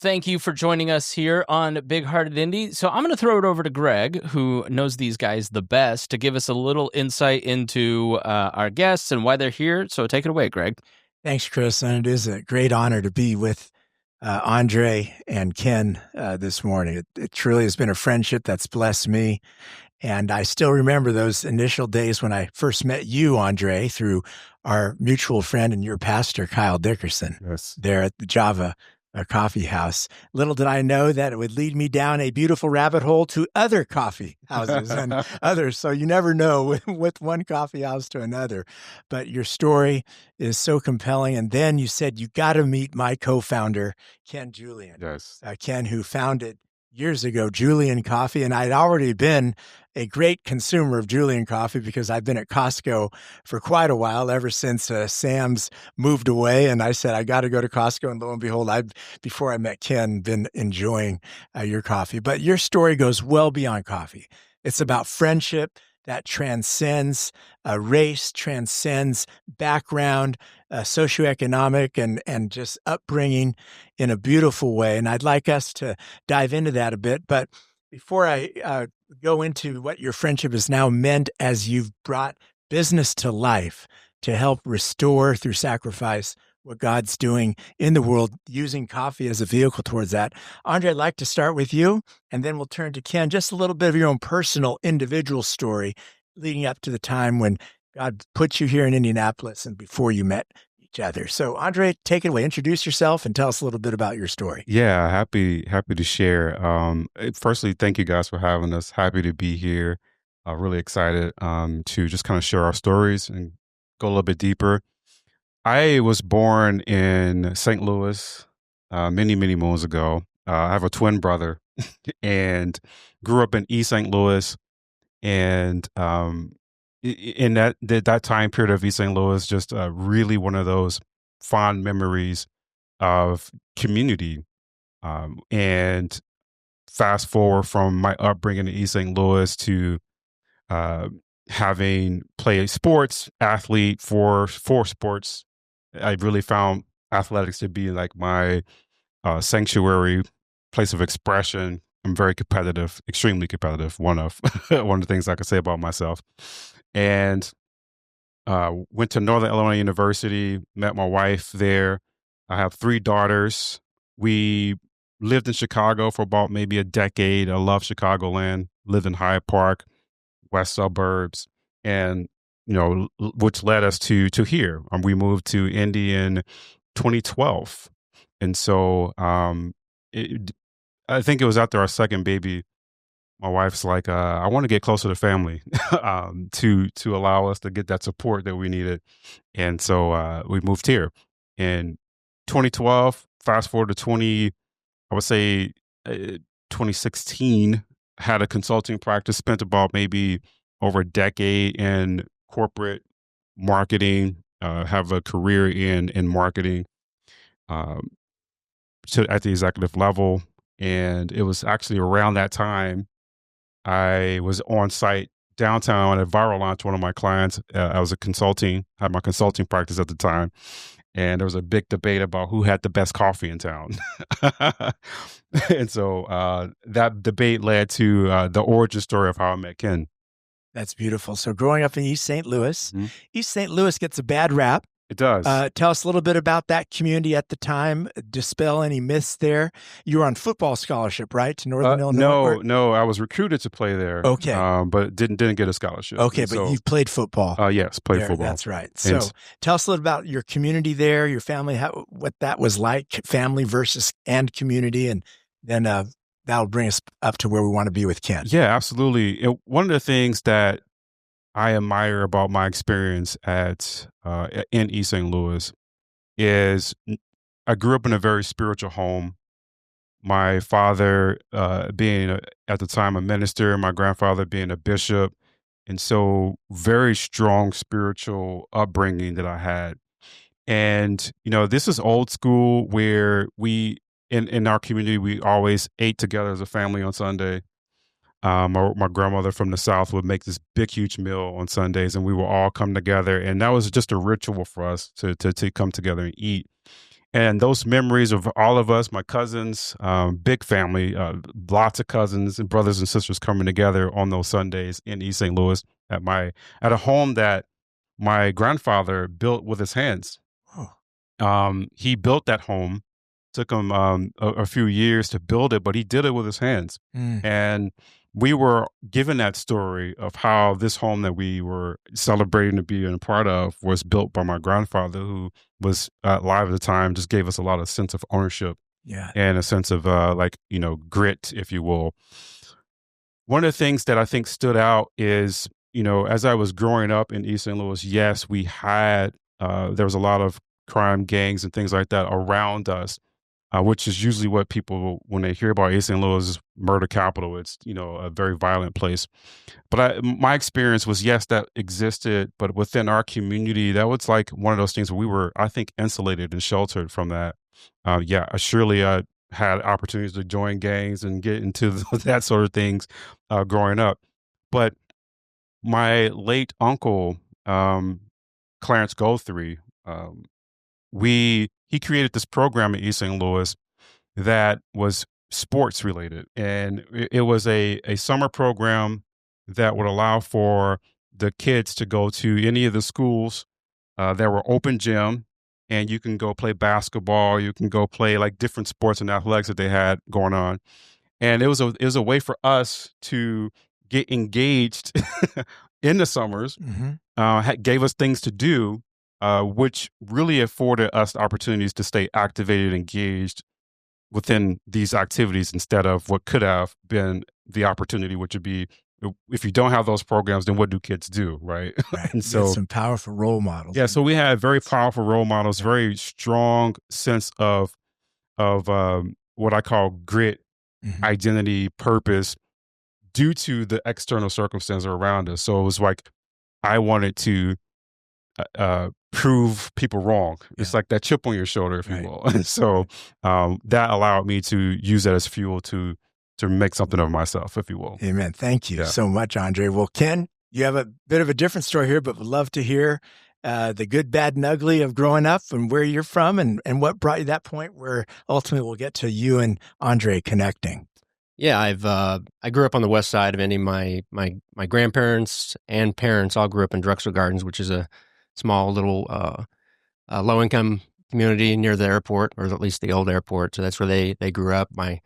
Thank you for joining us here on Big Hearted Indy. So I'm going to throw it over to Greg, who knows these guys the best, to give us a little insight into our guests and why they're here. So take it away, Greg. Thanks, Chris. And it is a great honor to be with Andre and Ken this morning. It truly has been a friendship that's blessed me. And I still remember those initial days when I first met you, Andre, through our mutual friend and your pastor, Kyle Dickerson, there at the Java coffee house. Little did I know that it would lead me down a beautiful rabbit hole to other coffee houses and others. So you never know with one coffee house to another. But your story is so compelling. And then you said, you got to meet my co-founder, Ken Julian. Yes. Ken, who founded years ago, Julian Coffee. And I'd already been a great consumer of Julian Coffee because I've been at Costco for quite a while, ever since Sam's moved away. And I said, I got to go to Costco. And lo and behold, before I met Ken, been enjoying your coffee. But your story goes well beyond coffee. It's about friendship that transcends race, transcends background, socioeconomic, and just upbringing in a beautiful way. And I'd like us to dive into that a bit. But before I go into what your friendship has now meant as you've brought business to life to help restore through sacrifice what God's doing in the world, using coffee as a vehicle towards that. Andre, I'd like to start with you, and then we'll turn to Ken. Just a little bit of your own personal, individual story leading up to the time when God put you here in Indianapolis and before you met each other. So, Andre, take it away. Introduce yourself and tell us a little bit about your story. Yeah, happy to share. Firstly, thank you guys for having us. Happy to be here. Really excited to just kind of share our stories and go a little bit deeper. I was born in St. Louis many moons ago. I have a twin brother and grew up in East St. Louis. And in that time period of East St. Louis, just really one of those fond memories of community. And fast forward from my upbringing in East St. Louis to having played sports, athlete for sports. I really found athletics to be like my sanctuary, place of expression. I'm very competitive, extremely competitive. One of the things I could say about myself. And went to Northern Illinois University, met my wife there. I have 3 daughters. We lived in Chicago for about maybe a decade. I love Chicagoland, lived in Hyde Park, west suburbs, and which led us to here. We moved to Indy in 2012. And so I think it was after our second baby, my wife's like, I want to get closer to family to allow us to get that support that we needed. And so we moved here in 2012. Fast forward to 2016, had a consulting practice, spent about maybe over a decade in corporate marketing, have a career in marketing at the executive level. And it was actually around that time I was on site downtown at Viral Launch, one of my clients. I was had my consulting practice at the time. And there was a big debate about who had the best coffee in town. And so that debate led to the origin story of how I met Ken. That's beautiful. So growing up in East St. Louis, East St. Louis gets a bad rap. It does. Tell us a little bit about that community at the time. Dispel any myths there. You were on football scholarship, right, to Northern Illinois? No. I was recruited to play there. Okay, but didn't get a scholarship. Okay, but you played football. Yes, played football. That's right. So tell us a little about your community there, your family, what that was like, family versus and community, and then that'll bring us up to where we want to be with Ken. Yeah, absolutely. One of the things that I admire about my experience in East St. Louis is I grew up in a very spiritual home. My father being at the time a minister, my grandfather being a bishop, and so very strong spiritual upbringing that I had. And this is old school where we in our community we always ate together as a family on Sunday. My grandmother from the South would make this big, huge meal on Sundays, and we would all come together. And that was just a ritual for us to come together and eat. And those memories of all of us, my cousins, big family, lots of cousins and brothers and sisters coming together on those Sundays in East St. Louis at a home that my grandfather built with his hands. He built that home. Took him a few years to build it, but he did it with his hands. And we were given that story of how this home that we were celebrating to be a part of was built by my grandfather, who was alive at the time, just gave us a lot of sense of ownership and a sense of grit, if you will. One of the things that I think stood out is, as I was growing up in East St. Louis, yes, we had, there was a lot of crime gangs and things like that around us. Which is usually what people, when they hear about East St. Louis, is murder capital. It's, a very violent place. But my experience was, yes, that existed, but within our community, that was like one of those things where we were, I think, insulated and sheltered from that. Surely I had opportunities to join gangs and get into that sort of things growing up. But my late uncle, Clarence Guthrie, he created this program in East St. Louis that was sports related. And it was a summer program that would allow for the kids to go to any of the schools that were open gym, and you can go play basketball. You can go play like different sports and athletics that they had going on. And it was a way for us to get engaged in the summers, gave us things to do, which really afforded us opportunities to stay activated and engaged within these activities instead of what could have been the opportunity, which would be, if you don't have those programs, then what do kids do, right? And so some powerful role models. Yeah, so we had very powerful role models, very strong sense of what I call grit, identity, purpose, due to the external circumstances around us. So it was like I wanted to prove people wrong. It's like that chip on your shoulder, if you will. And so that allowed me to use that as fuel to make something of myself, if you will. Amen. Thank you so much, Andre. Well, Ken, you have a bit of a different story here, but would love to hear the good, bad, and ugly of growing up and where you're from and what brought you to that point where ultimately we'll get to you and Andre connecting. Yeah, I grew up on the west side of Indy. My grandparents and parents all grew up in Drexel Gardens, which is a small little low-income community near the airport, or at least the old airport. So that's where they grew up. My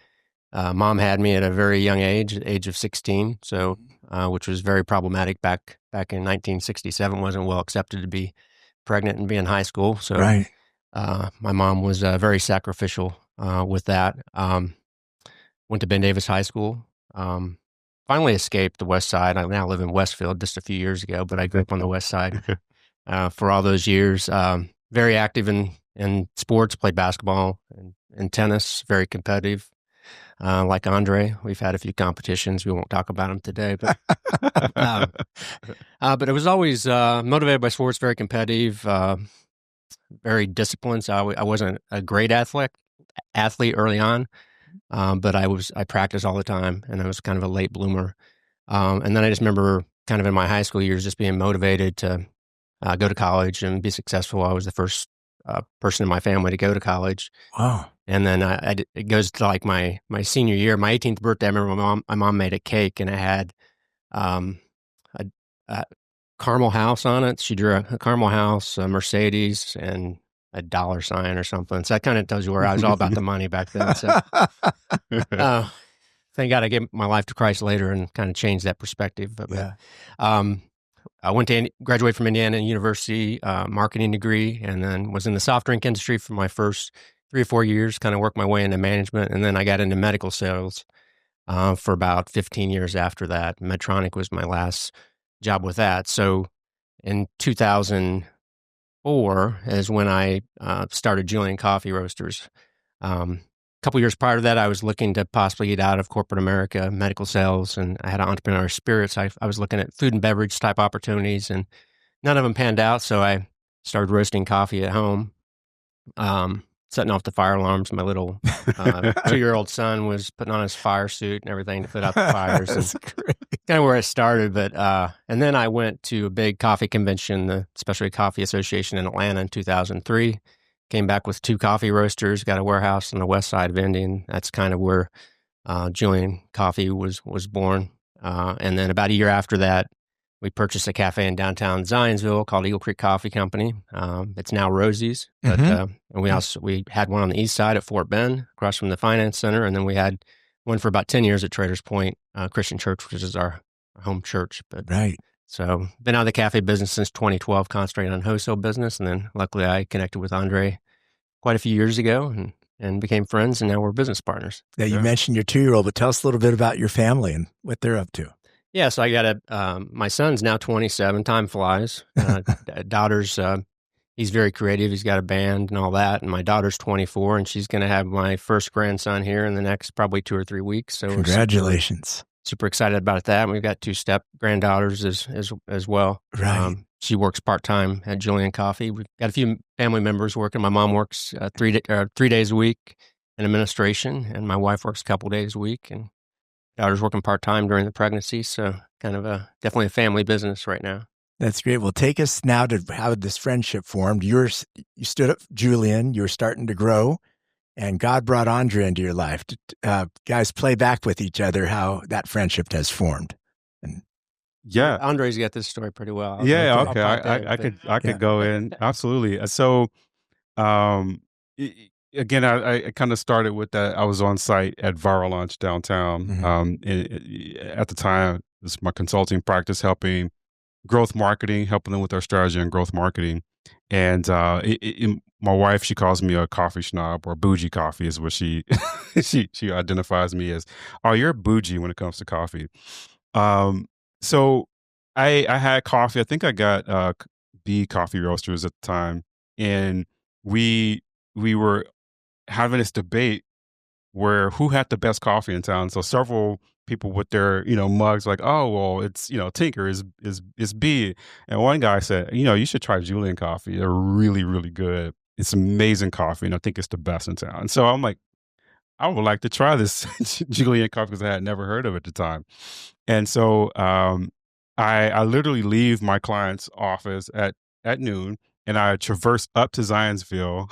mom had me at a very young age, at the age of 16, so which was very problematic back in 1967. Wasn't well accepted to be pregnant and be in high school. So my mom was very sacrificial with that. Went to Ben Davis High School. Finally escaped the west side. I now live in Westfield just a few years ago, but I grew up on the west side for all those years. Very active in sports, played basketball and tennis, very competitive. Like Andre, we've had a few competitions. We won't talk about them today, but but it was always motivated by sports, very competitive, very disciplined. So I wasn't a great athlete early on, but I practiced all the time, and I was kind of a late bloomer. And then I just remember kind of in my high school years just being motivated to go to college and be successful. I was the first person in my family to go to college. Wow. And then it goes to like my senior year, my 18th birthday. I remember my mom made a cake, and it had a caramel house on it. She drew a caramel house, a Mercedes, and a dollar sign or something. So that kind of tells you where I was all about the money back then. So thank God I gave my life to Christ later and kind of changed that perspective. But I graduated from Indiana University, marketing degree, and then was in the soft drink industry for my first 3 or 4 years, kind of worked my way into management. And then I got into medical sales for about 15 years after that. Medtronic was my last job with that. So in 2004 is when I started Julian Coffee Roasters. A couple years prior to that, I was looking to possibly get out of corporate America, medical sales, and I had an entrepreneurial spirit. So I was looking at food and beverage type opportunities, and none of them panned out. So I started roasting coffee at home, setting off the fire alarms. My little 2-year-old son was putting on his fire suit and everything to put out the fires. That's great. Kind of where I started. But and then I went to a big coffee convention, the Specialty Coffee Association in Atlanta in 2003. came back with 2 coffee roasters, got a warehouse on the west side of Indy, and that's kind of where Julian Coffee was born. And then about a year after that, we purchased a cafe in downtown Zionsville called Eagle Creek Coffee Company. It's now Rosie's, but and we had one on the east side at Fort Bend, across from the Finance Center, and then we had one for about 10 years at Traders Point Christian Church, which is our home church. But Right. so been out of the cafe business since 2012, concentrating on wholesale business, and then luckily I connected with Andre quite a few years ago and became friends, and now we're business partners. Yeah, you mentioned your 2-year-old, but tell us a little bit about your family and what they're up to. Yeah, so I got my son's now 27. Time flies. Daughter's, he's very creative. He's got a band and all that. And my daughter's 24, and she's going to have my first grandson here in the next probably 2 or 3 weeks. So congratulations. Super excited about that. And we've got 2 step granddaughters as well. Right. She works part-time at Julian Coffee. We've got a few family members working. My mom works 3 days a week in administration, and my wife works a couple days a week. And daughter's working part-time during the pregnancy, so kind of definitely a family business right now. That's great. Well, take us now to how this friendship formed. You stood up Julian, you were starting to grow, and God brought Andre into your life. Guys, play back with each other how that friendship has formed. Yeah. Andre's got this story pretty well. Okay. I could go in. Absolutely. So, again, I kind of started with that. I was on site at Viral Launch downtown. At the time, this is my consulting practice, helping growth marketing, helping them with our strategy and growth marketing. And my wife, she calls me a coffee snob, or bougie coffee is what she she identifies me as. Oh, you're bougie when it comes to coffee. So I had coffee. I think I got Big Coffee Roasters at the time, and we were having this debate where who had the best coffee in town. So several people with their, mugs like, oh, well, it's, Tinker is B. And one guy said, you should try Julian Coffee. They're really, really good. It's amazing coffee, and I think it's the best in town. And so I'm like, I would like to try this Julian Coffee because I had never heard of it at the time. And so I literally leave my client's office at noon, and I traverse up to Zionsville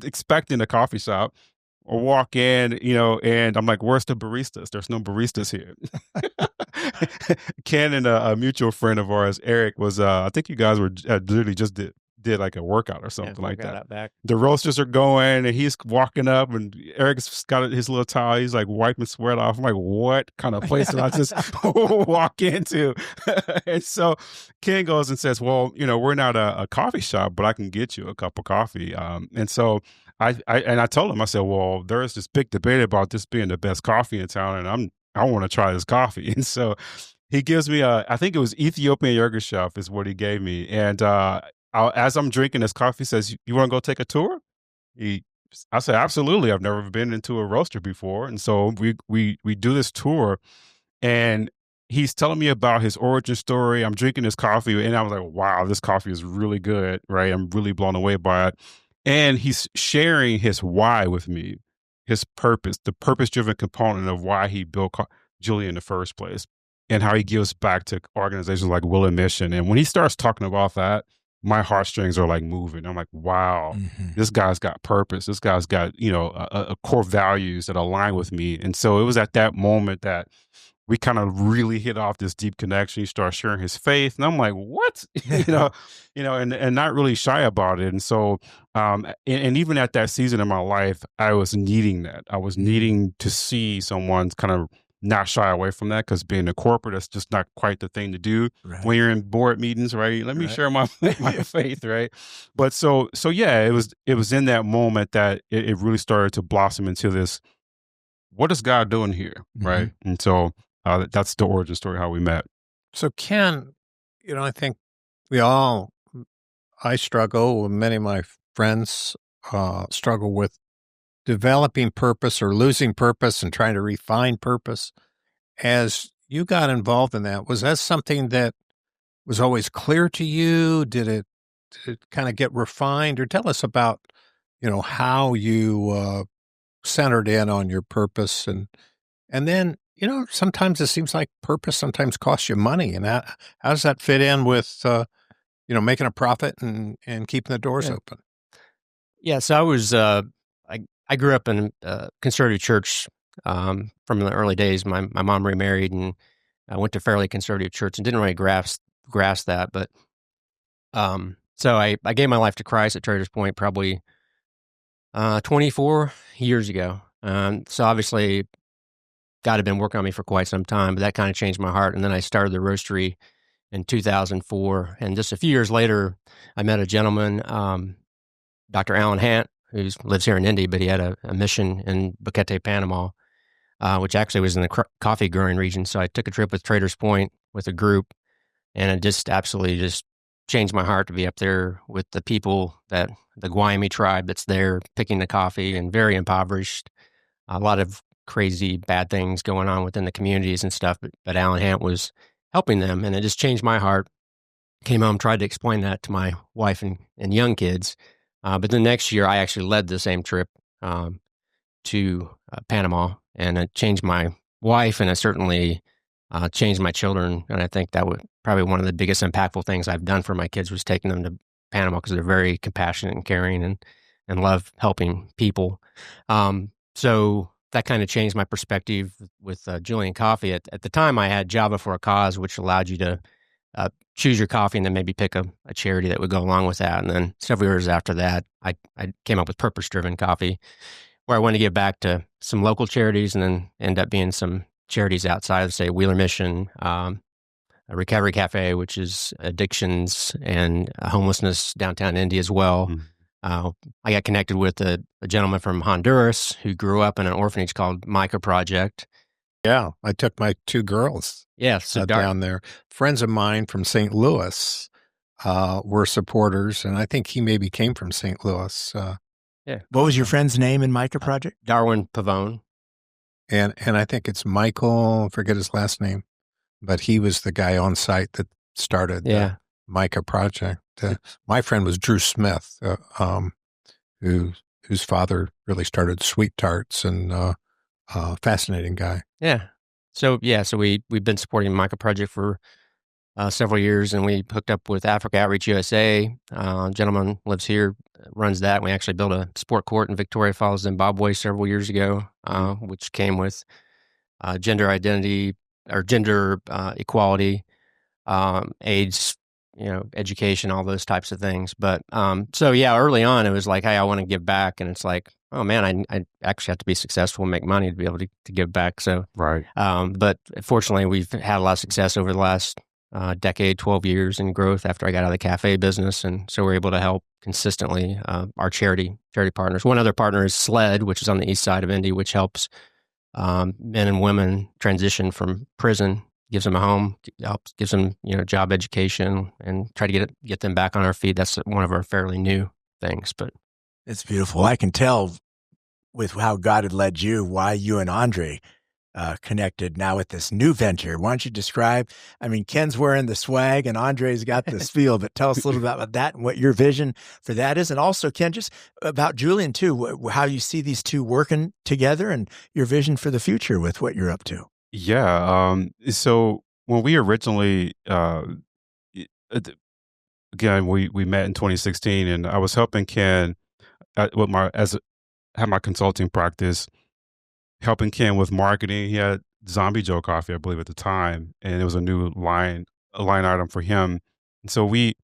expecting a coffee shop, or walk in, and I'm like, where's the baristas? There's no baristas here. Ken and a mutual friend of ours, Eric, was, I think you guys were literally just did like a workout or something like that. Back. The roasters are going, and he's walking up, and Eric's got his little towel. He's like wiping sweat off. I'm like, what kind of place did I just walk into? And so Ken goes and says, well, we're not a coffee shop, but I can get you a cup of coffee. And so I told him, I said, well, there's this big debate about this being the best coffee in town, and I want to try this coffee. And so he gives me I think it was Ethiopian yogurt chef is what he gave me. And as I'm drinking this coffee, he says, you want to go take a tour? I said, absolutely. I've never been into a roaster before. And so we do this tour, and he's telling me about his origin story. I'm drinking this coffee, and I was like, wow, this coffee is really good, right? I'm really blown away by it. And he's sharing his why with me, his purpose, the purpose-driven component of why he built Julian in the first place, and how he gives back to organizations like Will and Mission. And when he starts talking about that, my heartstrings are like moving. I'm like, wow, this guy's got purpose. This guy's got, a core values that align with me. And so it was at that moment that we kind of really hit off this deep connection. He started sharing his faith, and I'm like, what? and not really shy about it. And so, and even at that season in my life, I was needing that. I was needing to see someone kind of not shy away from that, because being a corporate, that's just not quite the thing to do when you're in board meetings, right? Let me share my faith, right? But so yeah, it was in that moment that it really started to blossom into this, what is God doing here, right? And so that's the origin story, how we met. So Ken, I think I struggle, many of my friends struggle with developing purpose or losing purpose and trying to refine purpose. As you got involved in that, was that something that was always clear to you? Did it kind of get refined? Or tell us about, how you centered in on your purpose. And then, sometimes it seems like purpose sometimes costs you money. And how does that fit in with, making a profit and keeping the doors open? Yeah, so I was I grew up in a conservative church from the early days. My mom remarried, and I went to fairly conservative church and didn't really grasp that. But so I gave my life to Christ at Traders Point probably 24 years ago. So obviously God had been working on me for quite some time, but that kind of changed my heart. And then I started the roastery in 2004. And just a few years later, I met a gentleman, Dr. Alan Hant, who lives here in Indy, but he had a mission in Boquete, Panama, which actually was in the coffee growing region. So I took a trip with Traders Point with a group, and it just absolutely just changed my heart to be up there with the people, that the Guayami tribe that's there picking the coffee, and very impoverished. A lot of crazy bad things going on within the communities and stuff, but Alan Hant was helping them, and it just changed my heart. Came home, tried to explain that to my wife and young kids. But the next year, I actually led the same trip to Panama, and it changed my wife, and it certainly changed my children. And I think that was probably one of the biggest impactful things I've done for my kids, was taking them to Panama, because they're very compassionate and caring and love helping people. So that kind of changed my perspective with Julian Coffee. At the time, I had Java for a Cause, which allowed you to choose your coffee and then maybe pick a charity that would go along with that. And then several years after that, I came up with Purpose-Driven Coffee, where I wanted to give back to some local charities, and then end up being some charities outside of, say, Wheeler Mission, a Recovery Cafe, which is addictions and homelessness downtown Indy as well. Mm. I got connected with a gentleman from Honduras who grew up in an orphanage called Micah Project. Yeah, I took my two girls So down there. Friends of mine from St. Louis were supporters, and I think he maybe came from St. Louis. What was your friend's name in Micah Project? Darwin Pavone. And I think it's Michael, I forget his last name, but he was the guy on site that started the Micah Project. My friend was Drew Smith, whose father really started Sweet Tarts, and fascinating guy. Yeah. So we've been supporting Micah Project for several years, and we hooked up with Africa Outreach USA. A gentleman lives here, runs that. We actually built a sport court in Victoria Falls, Zimbabwe several years ago, which came with gender identity or gender equality, AIDS, education, all those types of things. But early on, it was like, hey, I want to give back. And it's like, oh man, I actually have to be successful and make money to be able to give back. So, Right. But fortunately, we've had a lot of success over the last decade, 12 years in growth after I got out of the cafe business. And so we're able to help consistently our charity partners. One other partner is SLED, which is on the east side of Indy, which helps men and women transition from prison, gives them a home, gives them job education, and try to get them back on our feet. That's one of our fairly new things. But it's beautiful. I can tell with how God had led you why you and Andre connected now with this new venture. Why don't you describe? I mean, Ken's wearing the swag and Andre's got this feel, but tell us a little bit about that and what your vision for that is. And also, Ken, just about Julian too, how you see these two working together and your vision for the future with what you're up to. Yeah. So when we originally, again, we met in 2016, and I was helping Ken had my consulting practice, helping Ken with marketing. He had Zombie Joe Coffee, I believe, at the time, and it was a new line item for him. And so we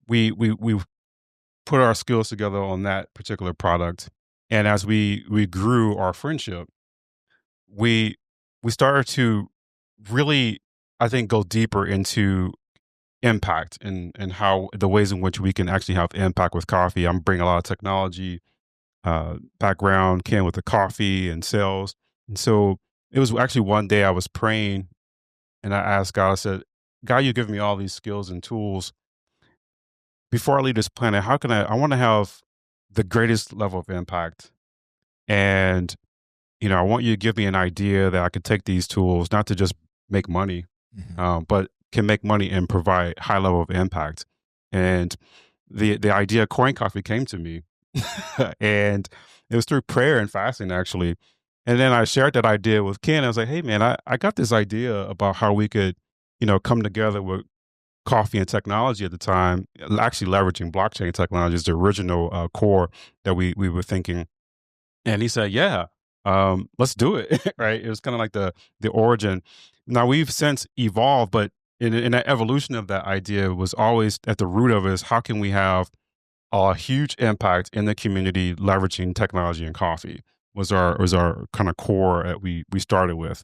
put our skills together on that particular product. And as we grew our friendship, we started to really, I think, go deeper into impact and how the ways in which we can actually have impact with coffee. I'm bringing a lot of technology background, Ken with the coffee and sales. And so it was actually one day I was praying, and I asked God, I said, God, you give me all these skills and tools. Before I leave this planet, how can I want to have the greatest level of impact. And, I want you to give me an idea that I could take these tools, not to just make money, but can make money and provide high level of impact. And the idea of CoinCoffee came to me. And it was through prayer and fasting, actually. And then I shared that idea with Ken. I was like, hey, man, I got this idea about how we could, come together with coffee and technology at the time, actually leveraging blockchain technology is the original core that we were thinking. And he said, yeah, let's do it. Right. It was kind of like the origin. Now we've since evolved, but in that evolution of that idea was always at the root of it is how can we have a huge impact in the community leveraging technology and coffee was our kind of core that we started with.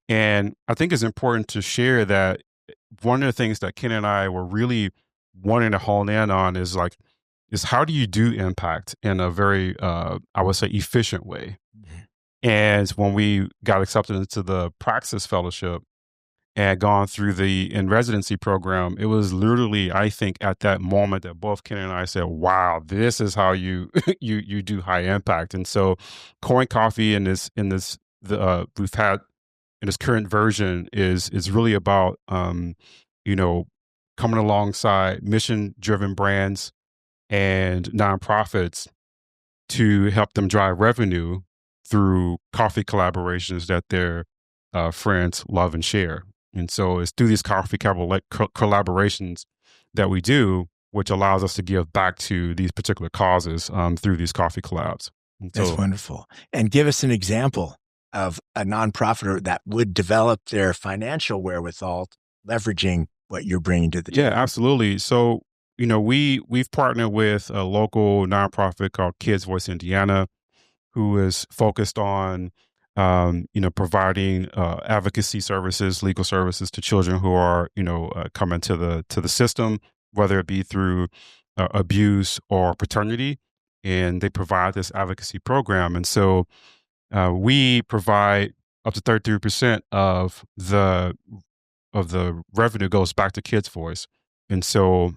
And I think it's important to share that one of the things that Ken and I were really wanting to hone in on is how do you do impact in a very, I would say, efficient way. Mm-hmm. And when we got accepted into the Praxis Fellowship and gone through the in-residency program, it was literally, I think, at that moment that both Ken and I said, wow, this is how you you do high impact. And so CoinCoffee we've had in this current version is really about, coming alongside mission-driven brands and nonprofits to help them drive revenue through coffee collaborations that their friends love and share. And so it's through these coffee collaborations that we do, which allows us to give back to these particular causes through these coffee collabs. That's wonderful. And give us an example of a nonprofit that would develop their financial wherewithal, leveraging what you're bringing to the table. Yeah, absolutely. So, we've partnered with a local nonprofit called Kids Voice Indiana, who is focused on, providing advocacy services, legal services to children who are, coming to the system, whether it be through abuse or paternity, and they provide this advocacy program. And so we provide up to 33% of the revenue goes back to Kids Voice. And so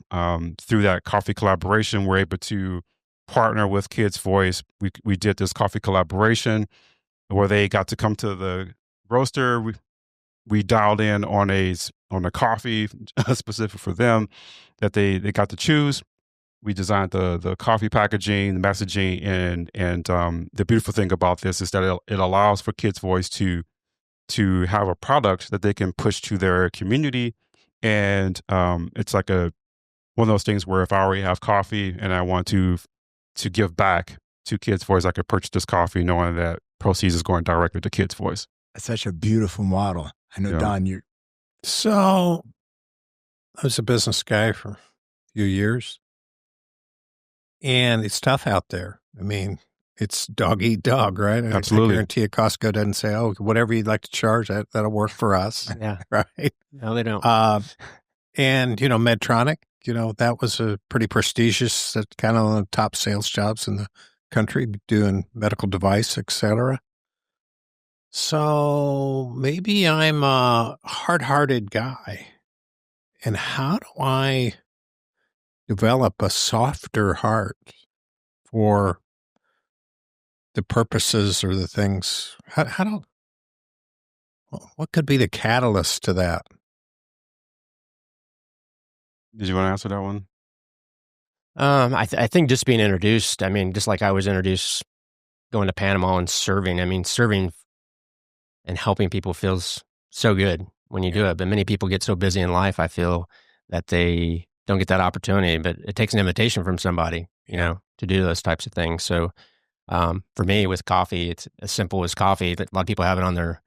through that coffee collaboration, we're able to partner with Kids Voice. We did this coffee collaboration where they got to come to the roaster. We dialed in on a coffee specific for them that they got to choose. We designed the coffee packaging, the messaging, and the beautiful thing about this is that it allows for Kids Voice to have a product that they can push to their community. And it's like one of those things where if I already have coffee and I want to give back to Kids Voice, I could purchase this coffee knowing that proceeds is going directly to Kids Voice. That's such a beautiful model. I know, Don, So I was a business guy for a few years, and it's tough out there. I mean, it's dog eat dog, right? Absolutely. I guarantee you Costco doesn't say, oh, whatever you'd like to charge, that'll work for us. Yeah. Right? No, they don't. And, Medtronic, that was a pretty prestigious, kind of one of the top sales jobs in the country, doing medical device, et cetera. So maybe I'm a hard-hearted guy. And how do I develop a softer heart for the purposes or the things? What could be the catalyst to that? Did you want to answer that one? I think just being introduced. I mean, just like I was introduced going to Panama and serving. I mean, serving and helping people feels so good when you do it. But many people get so busy in life, I feel, that they don't get that opportunity. But it takes an invitation from somebody, to do those types of things. So for me, with coffee, it's as simple as coffee. A lot of people have it on their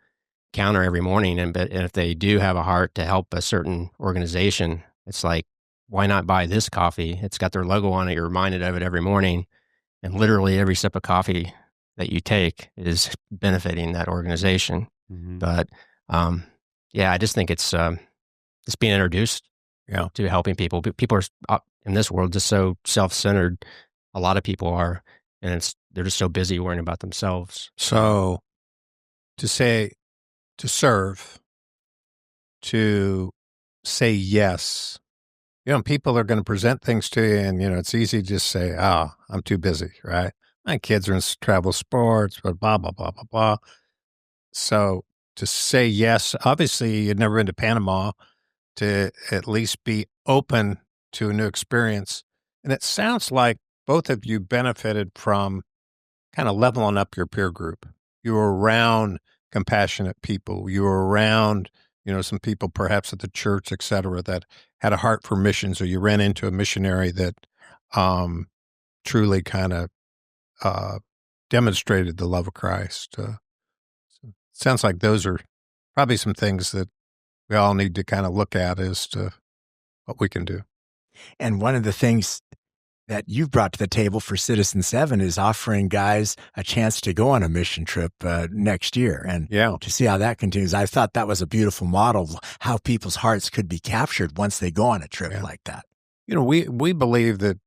counter every morning, and if they do have a heart to help a certain organization, it's like, why not buy this coffee? It's got their logo on it. You're reminded of it every morning. And literally every sip of coffee that you take is benefiting that organization. Mm-hmm. But I just think it's just being introduced to helping people. People are in this world just so self-centered. A lot of people are, and they're just so busy worrying about themselves. So to serve, to say yes. People are going to present things to you, and, it's easy to just say, oh, I'm too busy, right? My kids are in travel sports, but blah, blah, blah, blah, blah. So to say yes, obviously you'd never been to Panama, to at least be open to a new experience. And it sounds like both of you benefited from kind of leveling up your peer group. You were around compassionate people. You were around, some people perhaps at the church, et cetera, that had a heart for missions, or you ran into a missionary that truly kind of demonstrated the love of Christ. Sounds like those are probably some things that we all need to kind of look at as to what we can do. And one of the things that you've brought to the table for Citizen 7 is offering guys a chance to go on a mission trip next year, and to see how that continues. I thought that was a beautiful model of how people's hearts could be captured once they go on a trip like that. We believe that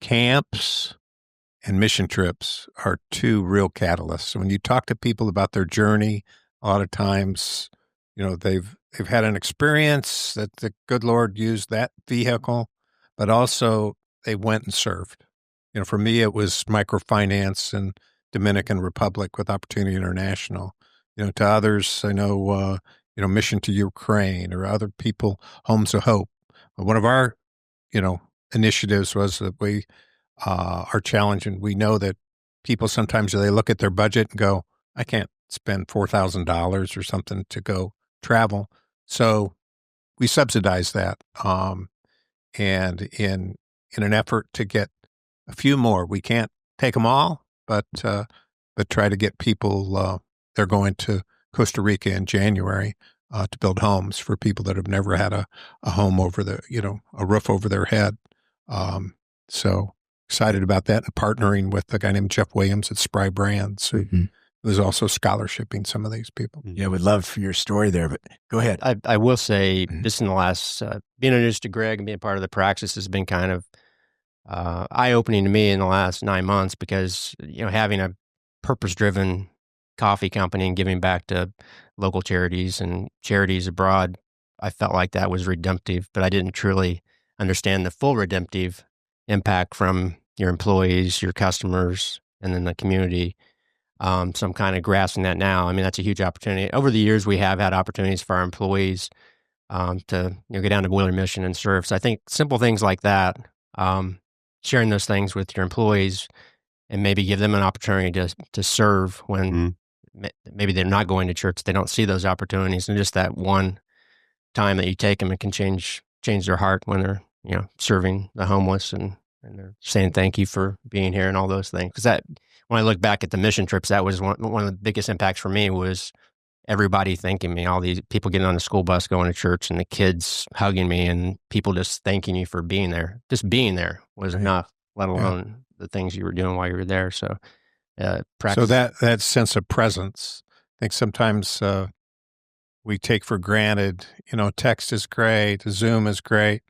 camps and mission trips are two real catalysts. When you talk to people about their journey, a lot of times, they've had an experience that the good Lord used that vehicle, but also they went and served. For me, it was microfinance in Dominican Republic with Opportunity International. To others, I know, Mission to Ukraine, or other people, Homes of Hope. But one of our, initiatives was that we are challenging. We know that people sometimes they look at their budget and go, I can't spend $4,000 or something to go travel. So we subsidize that. And in an effort to get a few more, we can't take them all, but try to get people, they're going to Costa Rica in January to build homes for people that have never had a home over a roof over their head. So excited about that, and partnering with a guy named Jeff Williams at Spry Brands, who is also scholarshiping some of these people. Yeah, we'd love for your story there, but go ahead. I will say, just in the last, being introduced to Greg and being part of the Praxis has been kind of eye-opening to me in the last 9 months, because, having a purpose-driven coffee company and giving back to local charities and charities abroad, I felt like that was redemptive, but I didn't truly understand the full redemptive impact from your employees, your customers, and then the community. So I'm kind of grasping that now. I mean, that's a huge opportunity. Over the years, we have had opportunities for our employees to go down to Wheeler Mission and serve. So I think simple things like that, sharing those things with your employees, and maybe give them an opportunity to serve when maybe they're not going to church, they don't see those opportunities, and just that one time that you take them, it can change their heart when they're serving the homeless and they're saying thank you for being here and all those things. Because that, when I look back at the mission trips, that was one of the biggest impacts for me, was everybody thanking me, all these people getting on the school bus going to church, and the kids hugging me, and people just thanking you for being there. Just being there was enough, let alone the things you were doing while you were there. So practice. So that sense of presence, I think sometimes we take for granted, text is great, Zoom is great,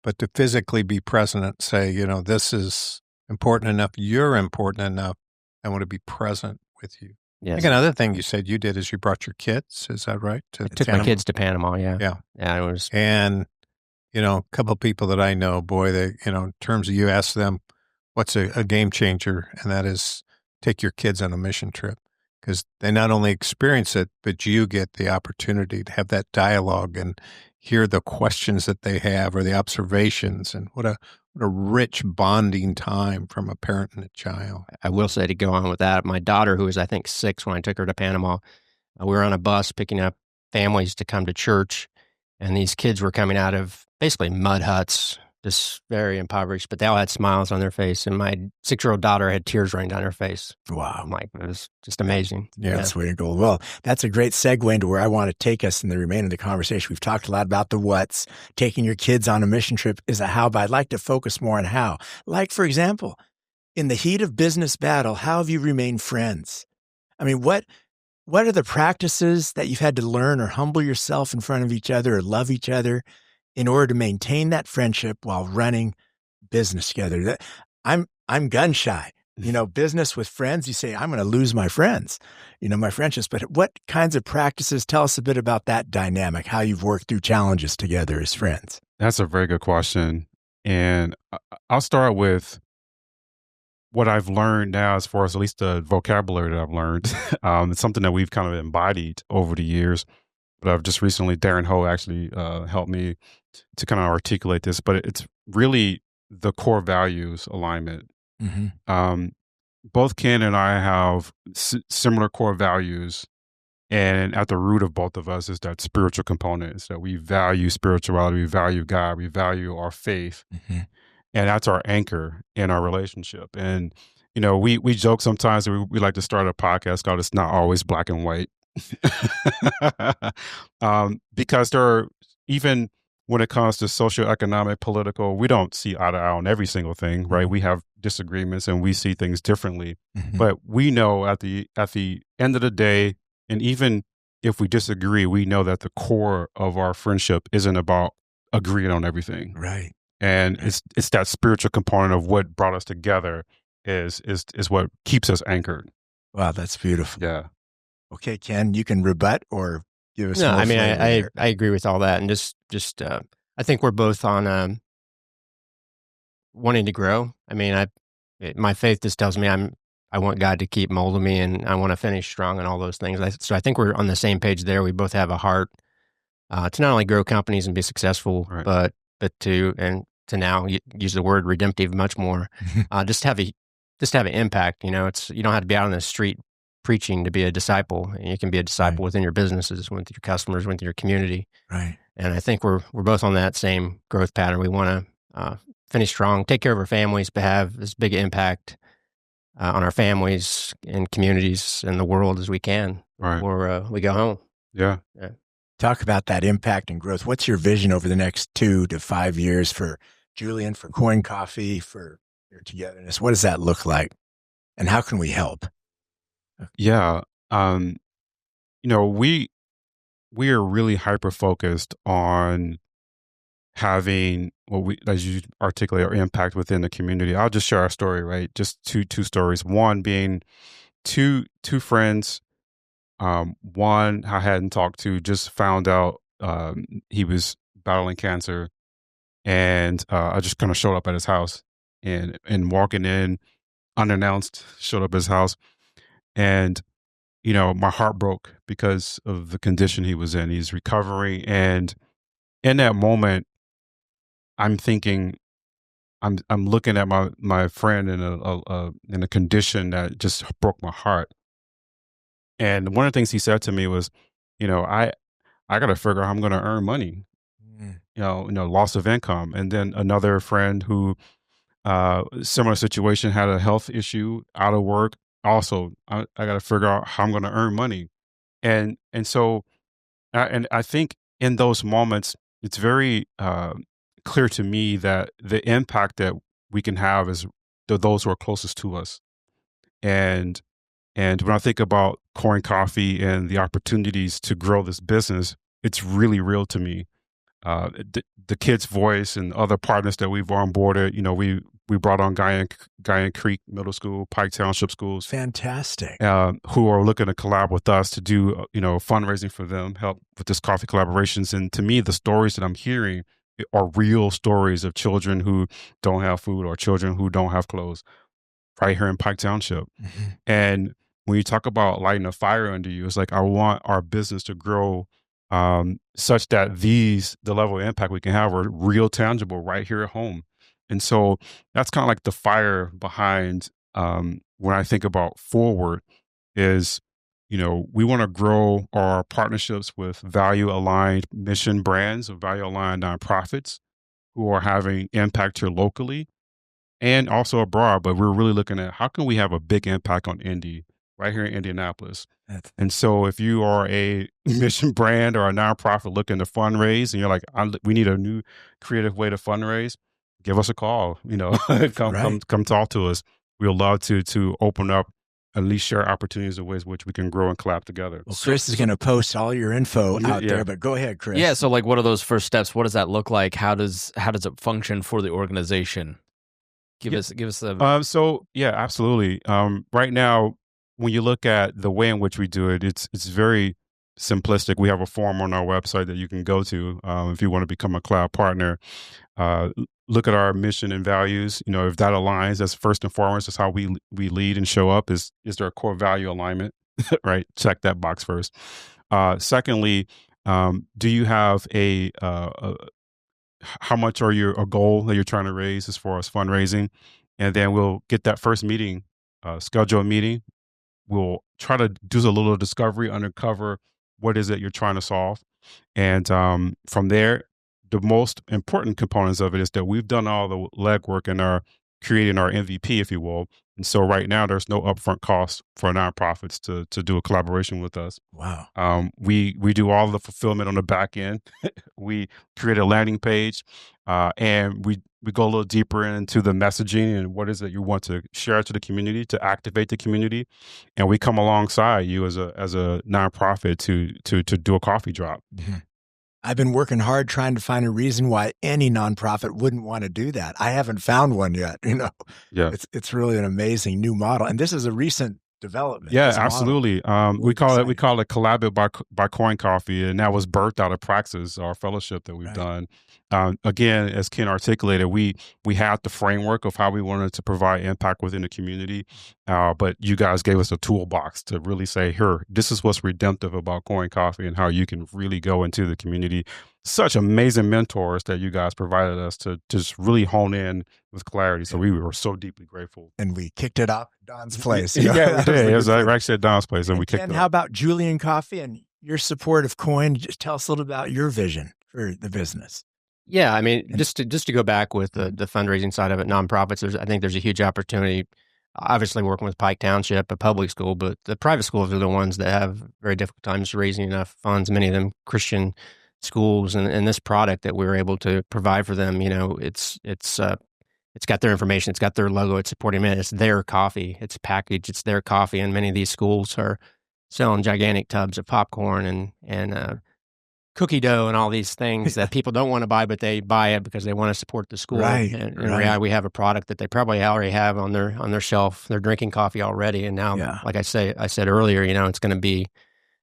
but to physically be present and say, this is important enough, you're important enough, I want to be present with you. Yes. I think another thing you said you did is you brought your kids. Is that right? I took my kids to Panama. Yeah. It was. And, a couple of people that I know, boy, they, in terms of, you ask them, what's a game changer? And that is, take your kids on a mission trip, because they not only experience it, but you get the opportunity to have that dialogue and hear the questions that they have, or the observations, and what a rich bonding time from a parent and a child. I will say, to go on with that, my daughter, who was, I think, 6 when I took her to Panama, we were on a bus picking up families to come to church, and these kids were coming out of basically mud huts, just very impoverished, but they all had smiles on their face, and my 6-year-old daughter had tears running down her face. Wow. It was just amazing. Yeah, that's way to go. Well, that's a great segue into where I want to take us in the remainder of the conversation. We've talked a lot about the what's. Taking your kids on a mission trip is a how, but I'd like to focus more on how. Like, for example, in the heat of business battle, how have you remained friends? I mean, what are the practices that you've had to learn, or humble yourself in front of each other, or love each other, in order to maintain that friendship while running business together? I'm gun shy. Business with friends, you say, I'm going to lose my friends, my friendships. But what kinds of practices? Tell us a bit about that dynamic, how you've worked through challenges together as friends. That's a very good question. And I'll start with what I've learned now, as far as at least the vocabulary that I've learned. It's something that we've kind of embodied over the years. But I've just recently, Darren Ho actually helped me to kind of articulate this, but it's really the core values alignment. Both Ken and I have similar core values, And at the root of both of us is that spiritual component. Is that we value spirituality, we value God, we value our faith. Mm-hmm. And that's our anchor in our relationship. And, you know, we joke sometimes that we like to start a podcast called It's Not Always Black and White. Because there are, even when it comes to socioeconomic, political, we don't see eye to eye on every single thing, right? We have disagreements and we see things differently. Mm-hmm. But we know at the end of the day, and even if we disagree, we know that the core of our friendship isn't about agreeing on everything. Right. And it's that spiritual component of what brought us together is what keeps us anchored. Wow, that's beautiful. Yeah. Okay, Ken, you can rebut or give us No, more I mean, flavor I here. agree with all that. And just I think we're both on wanting to grow. I mean, my faith just tells me I want God to keep molding me, and I want to finish strong and all those things. So I think we're on the same page there. We both have a heart to not only grow companies and be successful, Right. but to now use the word redemptive much more. Just have an impact. You know, you don't have to be out on the street preaching to be a disciple. You can be a disciple within your businesses, with your customers, with your community. Right. And I think we're both on that same growth pattern. We want to finish strong, take care of our families, but have as big an impact on our families and communities and the world as we can before we go home. Yeah. Talk about that impact and growth. What's your vision over the next 2 to 5 years for Julian, for CoinCoffee, for your togetherness? What does that look like? And how can we help? Yeah. You know, we are really hyper-focused on having what we, as you articulate, our impact within the community. I'll just share our story, right? Just two stories. One being two friends. One I hadn't talked to, just found out he was battling cancer, and I just kind of showed up at his house, and walking in unannounced, showed up at his house, and you know, my heart broke because of the condition he was in. He's recovering, and in that moment, I'm thinking, I'm looking at my friend in a condition that just broke my heart. And one of the things he said to me was, you know, I got to figure out how I'm going to earn money, you know, loss of income. And then another friend who, similar situation, had a health issue, out of work. Also, I got to figure out how I'm going to earn money. And so, and I think in those moments, it's very clear to me that the impact that we can have is those who are closest to us. And when I think about CoinCoffee and the opportunities to grow this business, it's really real to me. The Kids Voice and other partners that we've onboarded, you know, we brought on Guyan Creek Middle School, Pike Township schools. Fantastic. Who are looking to collab with us to do, you know, fundraising for them, help with this coffee collaborations. And to me, the stories that I'm hearing are real stories of children who don't have food or children who don't have clothes right here in Pike Township. Mm-hmm. And when you talk about lighting a fire under you, it's like, I want our business to grow such that the level of impact we can have are real, tangible right here at home. And so that's kind of like the fire behind when I think about forward is, you know, we want to grow our partnerships with value-aligned mission brands or value-aligned nonprofits who are having impact here locally and also abroad. But we're really looking at how can we have a big impact on Indy right here in Indianapolis. And so if you are a mission brand or a nonprofit looking to fundraise and you're like, we need a new creative way to fundraise, give us a call, you know, come talk to us. We'd love to open up, at least share opportunities of ways which we can grow and collab together. Well, Chris is going to post all your info out there, but go ahead, Chris. Yeah. So like, what are those first steps? What does that look like? How does it function for the organization? Give us a... So yeah, absolutely. Right now, when you look at the way in which we do it, it's very simplistic. We have a form on our website that you can go to if you want to become a cloud partner. Look at our mission and values. You know, if that aligns, that's first and foremost. That's how we lead and show up. Is there a core value alignment? Right. Check that box first. Secondly, do you have how much are a goal that you're trying to raise as far as fundraising? And then we'll get that first meeting, schedule a meeting. we'll try to do a little discovery, uncover what is it you're trying to solve. And from there, the most important components of it is that we've done all the legwork and are creating our MVP, if you will. And so right now, there's no upfront cost for nonprofits to do a collaboration with us. Wow. We do all the fulfillment on the back end. We create a landing page, and we go a little deeper into the messaging and what is it you want to share to the community, to activate the community. And we come alongside you as a nonprofit to do a coffee drop. Mm-hmm. I've been working hard trying to find a reason why any nonprofit wouldn't want to do that. I haven't found one yet. Yeah, it's really an amazing new model, and this is a recent development. Yeah, absolutely. We call it Collaborate by CoinCoffee, and that was birthed out of Praxis, our fellowship that we've done. Again, as Ken articulated, we had the framework of how we wanted to provide impact within the community, but you guys gave us a toolbox to really say, here, this is what's redemptive about CoinCoffee and how you can really go into the community. Such amazing mentors that you guys provided us to just really hone in with clarity. So we were so deeply grateful. And we kicked it off at Don's place. Yeah, we did. It was actually at Don's place, and we kicked it off. How about Julian Coffee and your support of Coin? Just tell us a little about your vision for the business. Yeah, I mean, just to go back with the fundraising side of it, nonprofits, I think there's a huge opportunity. Obviously, working with Pike Township, a public school, but the private schools are the ones that have very difficult times raising enough funds. Many of them Christian schools, and this product that we're able to provide for them, it's got their information, it's got their logo, it's supporting it, it's their coffee, it's packaged, it's their coffee, and many of these schools are selling gigantic tubs of popcorn and cookie dough and all these things that people don't want to buy, but they buy it because they want to support the school. Right. And in reality, we have a product that they probably already have on their shelf. They're drinking coffee already, and now, like I said earlier, it's going to be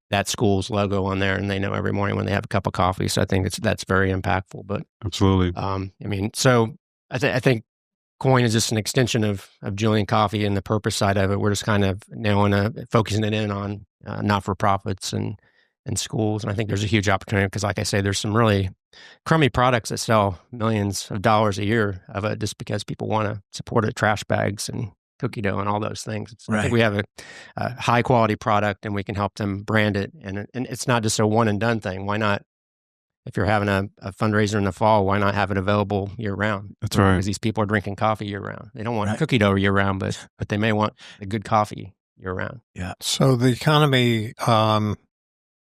that school's logo on there, and they know every morning when they have a cup of coffee. So I think that's very impactful. But absolutely, so I think Coin is just an extension of Julian Coffee and the purpose side of it. We're just kind of now focusing it in on not-for-profits and schools. And I think there's a huge opportunity because, like I say, there's some really crummy products that sell millions of dollars a year of it just because people want to support it, trash bags and cookie dough and all those things. I think we have a high quality product and we can help them brand it. And it's not just a one and done thing. Why not? If you're having a fundraiser in the fall, why not have it available year round? That's right. Because these people are drinking coffee year round. They don't want cookie dough year round, but they may want a good coffee year round. Yeah. So the economy,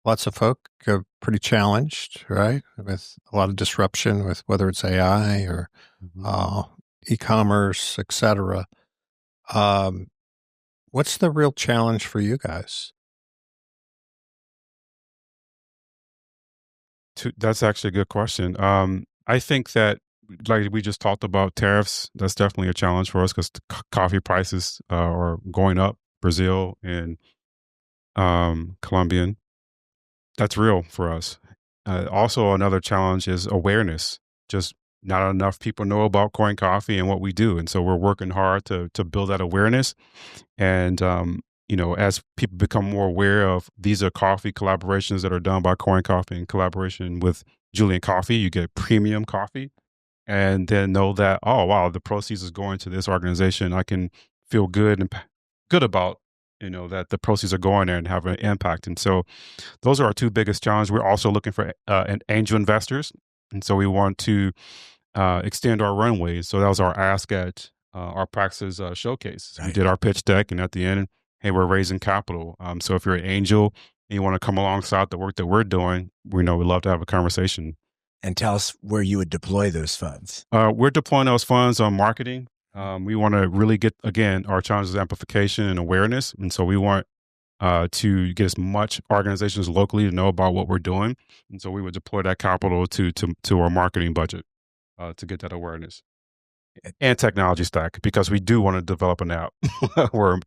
lots of folk are pretty challenged, right? With a lot of disruption with whether it's AI or e-commerce, et cetera. What's the real challenge for you guys? That's actually a good question. I think that, like we just talked about tariffs, that's definitely a challenge for us because coffee prices are going up. Brazil and Colombian. That's real for us. Also, another challenge is awareness. Just not enough people know about CoinCoffee and what we do. And so we're working hard to build that awareness. And, as people become more aware of these are coffee collaborations that are done by CoinCoffee in collaboration with Julian Coffee, you get premium coffee. And then know that, oh, wow, the proceeds is going to this organization. I can feel good about, that the proceeds are going there and have an impact. And so those are our two biggest challenges. We're also looking for angel investors. And so we want to extend our runway. So that was our ask at our Praxis showcase. Right. We did our pitch deck, and at the end, hey, we're raising capital. So if you're an angel and you want to come alongside the work that we're doing, we'd love to have a conversation. And tell us where you would deploy those funds. We're deploying those funds on marketing. We want to really get, again, our challenge is amplification and awareness. And so we want to get as much organizations locally to know about what we're doing. And so we would deploy that capital to our marketing budget to get that awareness and technology stack, because we do want to develop an app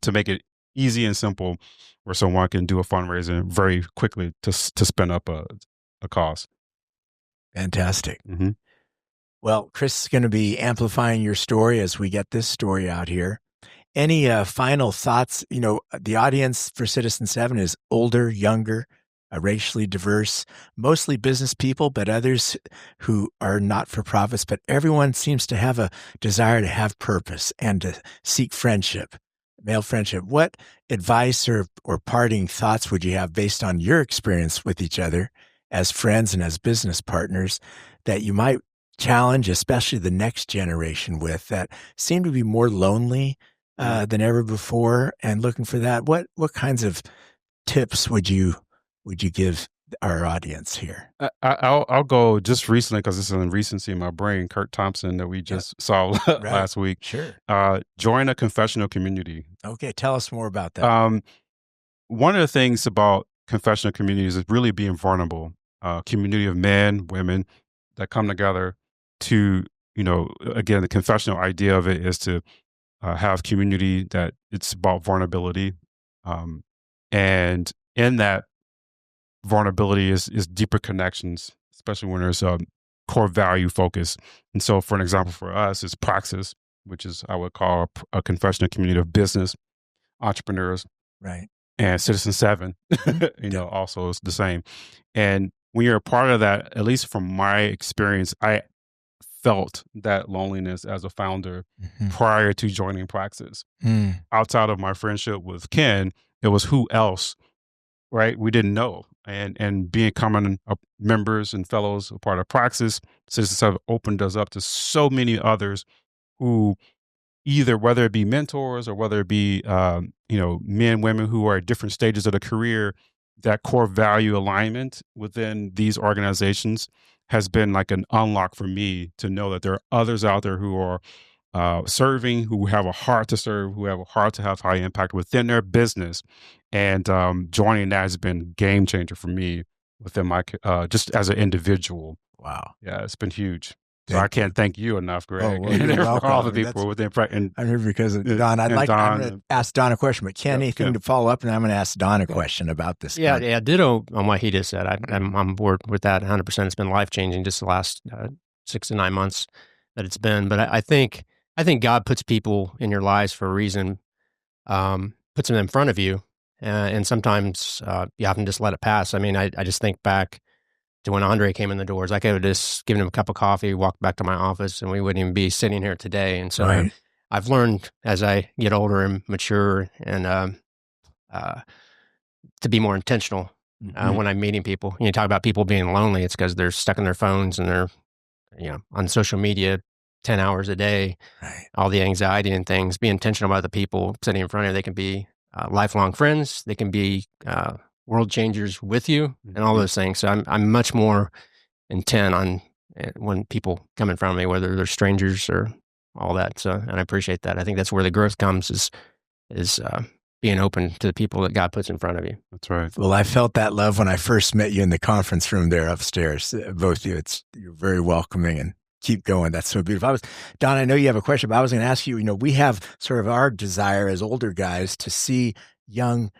to make it easy and simple where someone can do a fundraiser very quickly to spin up a cause. Fantastic. Mm-hmm. Well, Chris is going to be amplifying your story as we get this story out here. Any final thoughts? The audience for Citizen 7 is older, younger, racially diverse, mostly business people, but others who are not-for-profits. But everyone seems to have a desire to have purpose and to seek friendship. male friendship. What advice or parting thoughts would you have based on your experience with each other as friends and as business partners that you might challenge, especially the next generation with that seem to be more lonely than ever before and looking for that? What kinds of tips would you give our audience here? I'll go just recently because this is in recency in my brain. Kurt Thompson that we just saw last week. Sure. Join a confessional community. Okay, tell us more about that. One of the things about confessional communities is really being vulnerable. Community of men, women that come together to, again, the confessional idea of it is to have community that it's about vulnerability. And in that vulnerability is deeper connections, especially when there's a core value focus. And so, for an example, for us, is Praxis, which is I would call a confessional community of business entrepreneurs, right? And Citizen 7, also is the same. And when you're a part of that, at least from my experience, I felt that loneliness as a founder prior to joining Praxis. Outside of my friendship with Ken, it was who else, right? We didn't know. And becoming members and fellows, a part of Praxis, Citizen 7 opened us up to so many others who either, whether it be mentors or whether it be, men, women who are at different stages of the career, that core value alignment within these organizations has been like an unlock for me to know that there are others out there who are serving, who have a heart to serve, who have a heart to have high impact within their business. And joining that has been a game changer for me within my, just as an individual. Wow. Yeah, it's been huge. So I can't thank you enough, Greg. You're welcome. For all the people within. I'm here because of Don. I'm going to ask Don a question, but Ken, anything to follow up? And I'm going to ask Don a question about this. Yeah, ditto on what he just said. I'm on board with that 100%. It's been life-changing just the last 6 to 9 months that it's been. But I think God puts people in your lives for a reason, puts them in front of you. And sometimes you often just let it pass. I mean, I just think back to when Andre came in the doors. I could have just given him a cup of coffee, walked back to my office, and we wouldn't even be sitting here today. And so I've learned as I get older and mature and to be more intentional when I'm meeting people. You talk about people being lonely. It's because they're stuck in their phones and they're on social media 10 hours a day, all the anxiety and things. Be intentional about the people sitting in front of you. They can be lifelong friends. They can be world changers with you and all those things. So I'm much more intent on when people come in front of me, whether they're strangers or all that. So, and I appreciate that. I think that's where the growth comes is being open to the people that God puts in front of you. That's right. Well, I felt that love when I first met you in the conference room there upstairs. Both of you, you're very welcoming and keep going. That's so beautiful. Don, I know you have a question, but I was going to ask you, we have sort of our desire as older guys to see young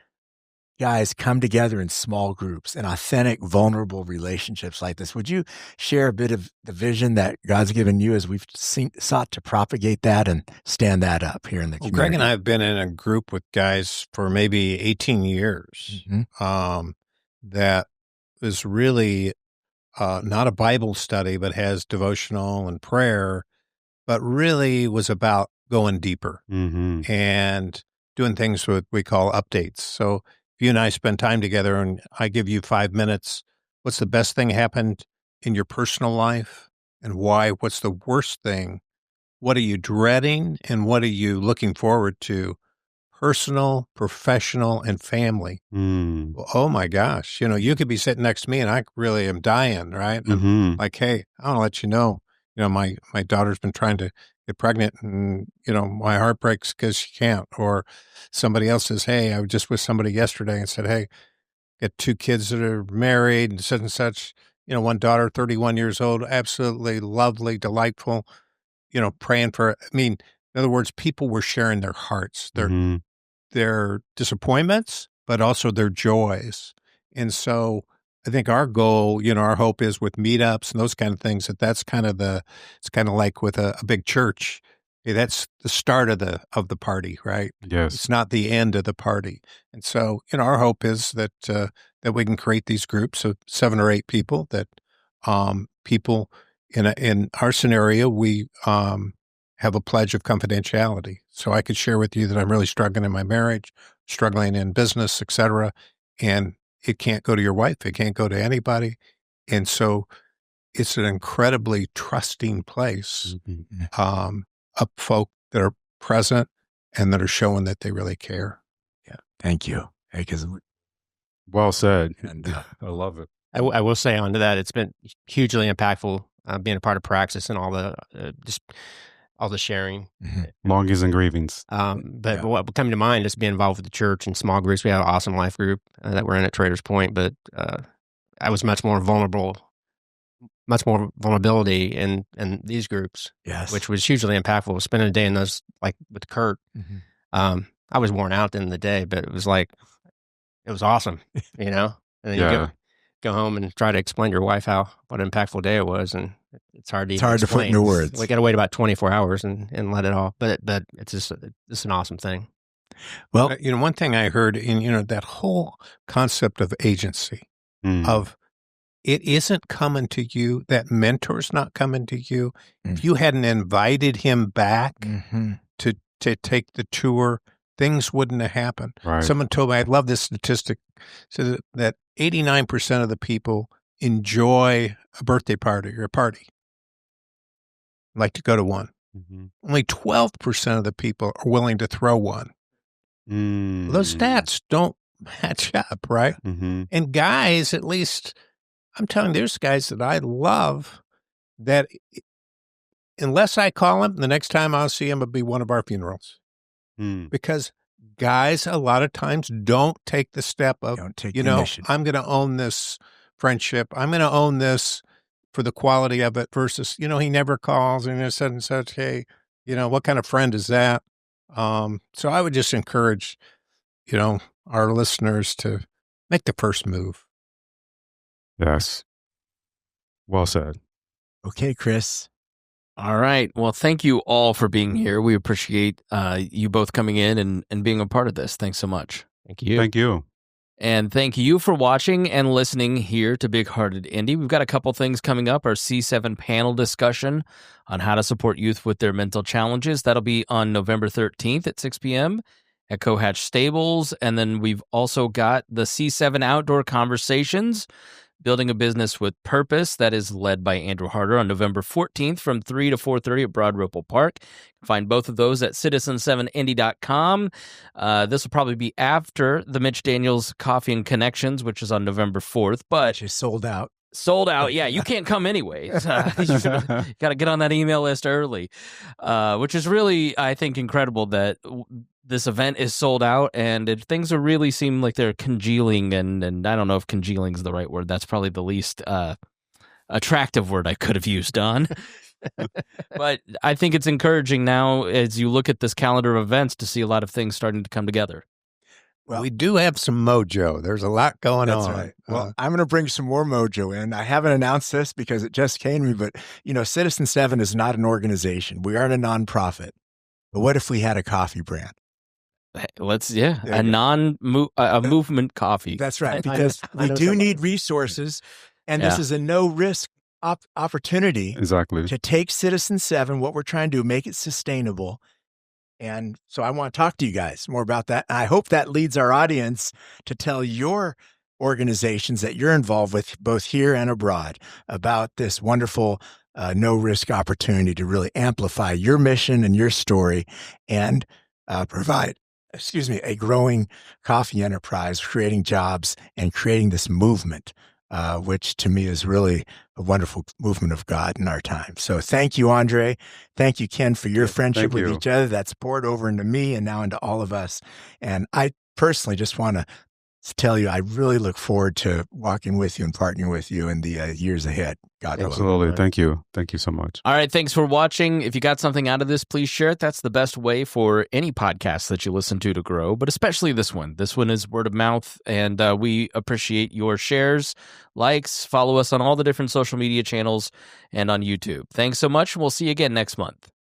guys come together in small groups and authentic, vulnerable relationships like this. Would you share a bit of the vision that God's given you as we've sought to propagate that and stand that up here in the community? Greg and I have been in a group with guys for maybe 18 years that is really not a Bible study, but has devotional and prayer, but really was about going deeper and doing things what we call updates. So if you and I spend time together and I give you 5 minutes, what's the best thing happened in your personal life and why? What's the worst thing? What are you dreading and what are you looking forward to? Personal, professional, and family. Well, oh my gosh. You could be sitting next to me and I really am dying, right? And like, hey, I want to let you know, my daughter's been trying to get pregnant and, my heart breaks because she can't. Or somebody else says, hey, I was just with somebody yesterday and said, hey, got 2 kids that are married and such and such. One daughter, 31 years old, absolutely lovely, delightful, praying for, in other words, people were sharing their hearts, their disappointments, but also their joys. And so I think our goal, our hope is with meetups and those kind of things, that's kind of it's kind of like with a big church. Okay, that's the start of the party, right? Yes. It's not the end of the party. And so, our hope is that we can create these groups of 7 or 8 people that people in our scenario, we have a pledge of confidentiality. So I could share with you that I'm really struggling in my marriage, struggling in business, etc. And it can't go to your wife. It can't go to anybody. And so it's an incredibly trusting place of folk that are present and that are showing that they really care. Yeah. Thank you. Because Well said. And, I love it. I will say onto that, it's been hugely impactful being a part of Praxis and all the just all the sharing. Longings and grievings. But what coming to mind is being involved with the church and small groups. We have an awesome life group that we're in at Traders Point, but I was much more vulnerability in these groups, yes, which was hugely impactful. Spending a day in those, like with Kurt, I was worn out at the end of the day, but it was like, it was awesome, you know? And then you go home and try to explain to your wife what an impactful day it was, and it's hard to put into words. We got to wait about 24 hours and let it all. But it's just an awesome thing. Well, one thing I heard in that whole concept of agency, of it isn't coming to you. That mentor's not coming to you. If you hadn't invited him back to take the tour, things wouldn't have happened. Right. Someone told me, I love this statistic, so that 89% of the people enjoy a birthday party or a party, like to go to one. Only 12% of the people are willing to throw one. Those stats don't match up, right? And guys, at least, I'm telling you, there's guys that I love that unless I call him, the next time I'll see him will be one of our funerals. Because guys a lot of times don't take the step of, I'm going to own this friendship. I'm going to own this for the quality of it versus, he never calls and such and such. Hey, what kind of friend is that? So I would just encourage, our listeners to make the first move. Yes. Well said. Okay, Chris. All right. Well, thank you all for being here. We appreciate you both coming in and being a part of this. Thanks so much. Thank you. Thank you. And thank you for watching and listening here to Big Hearted Indy. We've got a couple things coming up. Our C7 panel discussion on how to support youth with their mental challenges. That'll be on November 13th at 6 p.m. at Cohatch Stables. And then we've also got the C7 Outdoor Conversations, Building a Business with Purpose, that is led by Andrew Harder on November 14th from 3 to 4:30 at Broad Ripple Park. You can find both of those at citizen7indy.com. This will probably be after the Mitch Daniels Coffee and Connections, which is on November 4th, but She's sold out. Sold out. Yeah, you can't come anyways. You got to get on that email list early, which is really, I think, incredible that this event is sold out and things are really seem like they're congealing. And I don't know if congealing is the right word. That's probably the least attractive word I could have used on. But I think it's encouraging now as you look at this calendar of events to see a lot of things starting to come together. Well, we do have some mojo. There's a lot going on. That's right. Well, I'm going to bring some more mojo in. I haven't announced this because it just came to me, but, Citizen 7 is not an organization. We aren't a nonprofit. But what if we had a coffee brand? Let's, a movement coffee. That's right, because we do need resources, and this is a no-risk opportunity to take Citizen 7, what we're trying to do, make it sustainable. And so I want to talk to you guys more about that. I hope that leads our audience to tell your organizations that you're involved with, both here and abroad, about this wonderful no-risk opportunity to really amplify your mission and your story and provide, a growing coffee enterprise, creating jobs and creating this movement, which to me is really a wonderful movement of God in our time. So thank you, Andre. Thank you, Ken, for your friendship with each other that's poured over into me and now into all of us. And I personally just want to tell you, I really look forward to walking with you and partnering with you in the years ahead. God willing. Absolutely. Thank you. Thank you so much. All right. Thanks for watching. If you got something out of this, please share it. That's the best way for any podcast that you listen to grow, but especially this one. This one is word of mouth, and we appreciate your shares, likes, follow us on all the different social media channels and on YouTube. Thanks so much. We'll see you again next month.